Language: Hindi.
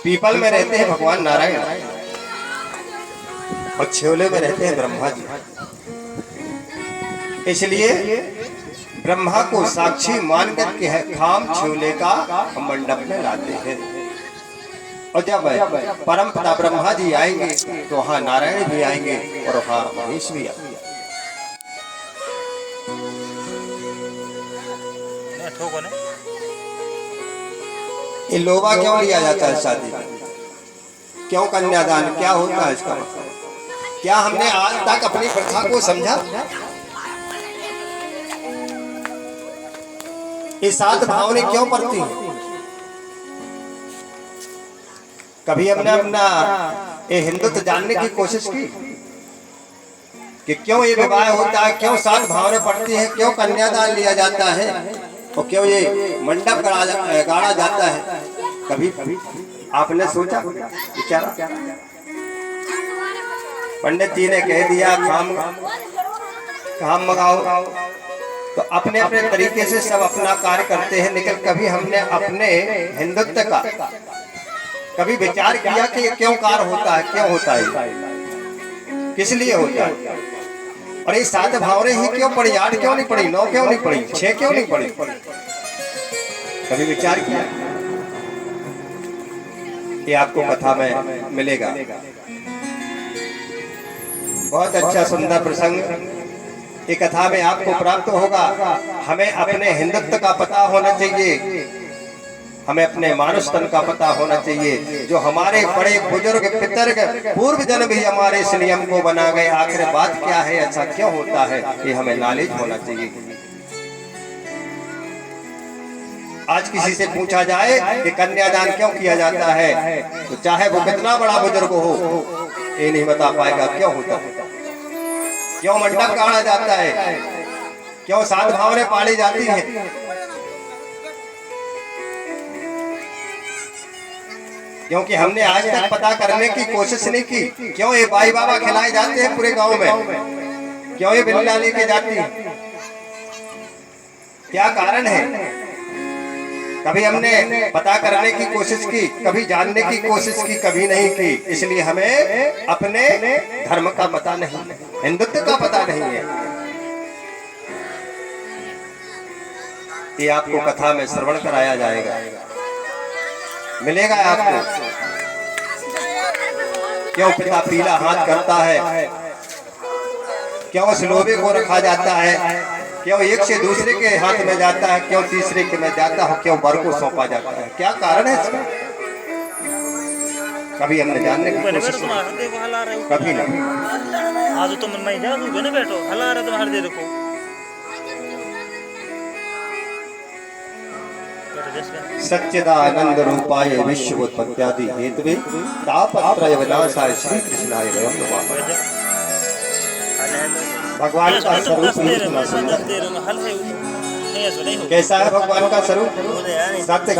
पीपल में रहते हैं भगवान नारायण और छेवले में रहते हैं ब्रह्मा जी। इसलिए ब्रह्मा को साक्षी मानकर के है खाम छेवले का हम मंडप में लाते हैं। और जब परम पिता ब्रह्मा जी आएंगे तो वहां नारायण भी आएंगे और वहां महेश भी आएंगे। ये लोबा क्यों लिया जाता है शादी, क्यों कन्यादान, क्या होता है इसका? क्या हमने आज तक अपनी प्रथा को समझा? ये सात भावनें क्यों पड़ती हैं? कभी हमने अपना ये हिंदुत्व जानने की कोशिश की कि क्यों ये विवाह होता है, क्यों सात भावनें पड़ती हैं, क्यों कन्यादान लिया जाता है और क्यों ये मंडप गाड़ा जाता है? कभी आपने सोचा, विचारा? पंडित जी ने कह दिया काम मंगाओ, तो अपने अपने तरीके से सब अपना कार्य करते हैं, लेकिन कभी हमने अपने हिंदुत्व का कभी विचार किया कि ये क्यों कार्य होता है, क्यों होता है, किस लिए होता है? और ये सात भावनें ही क्यों पड़ी? 8 क्यों नहीं पड़ी, 9 क्यों नहीं पड़ी, 6 क्यों नहीं पड़ी? कभी विचार किया? ये आपको कथा में मिलेगा। बहुत अच्छा सुंदर प्रसंग ये कथा में आपको प्राप्त होगा। हमें अपने हिंदुत्व का पता होना चाहिए, हमें अपने मानुष तन का पता होना चाहिए। जो हमारे बड़े बुजुर्ग पितर्ग पूर्व जन्म भी हमारे इस नियम को बना गए, आखिर बात क्या है, ऐसा क्यों होता है, ये हमें नॉलेज होना चाहिए। आज किसी से पूछा जाए कि कन्यादान क्यों किया जाता है, तो चाहे वो कितना बड़ा बुजुर्ग हो, ये नहीं बता पाएगा क्यों होता है, क्यों मंडप गाड़ा जाता है, क्यों सात भावनें पाली जाती हैं। क्योंकि हमने आज तक पता करने की कोशिश नहीं की। क्यों ये बाई बाबा खिलाए जाते हैं पूरे गांव में, क्यों ये बिल्ला लेके जाती है, क्या कारण है? कभी हमने पता करने की कोशिश की, कभी जानने की कोशिश की, कभी नहीं की। इसलिए हमें अपने धर्म का पता नहीं, हिंदुत्व का पता नहीं है। ये आपको कथा में श्रवण कराया जाएगा, मिलेगा आपको। क्यों पिता पीला हाथ करता है, क्यों उस लोबे को रखा जाता है, क्यों एक से दूसरे के हाथ में जाता है, क्यों तीसरे के में जाता है, क्यों बर को सौंपा जाता है, क्या कारण है इसका? कभी हमने जानने की कोशिश की? कभी नहीं। आज तुम मैं जा दूं ना बैठो, हला रहा तुम हर दे देखो। सच्चिदानंद रूपाय विश्वोत्पत्त्यादि हेतवे तापत्रय विनाशाय श्री कृष्णाय वयं नमः। भगवान का स्वरूप इतना सुंदर, कैसा है भगवान का स्वरूप? सत्य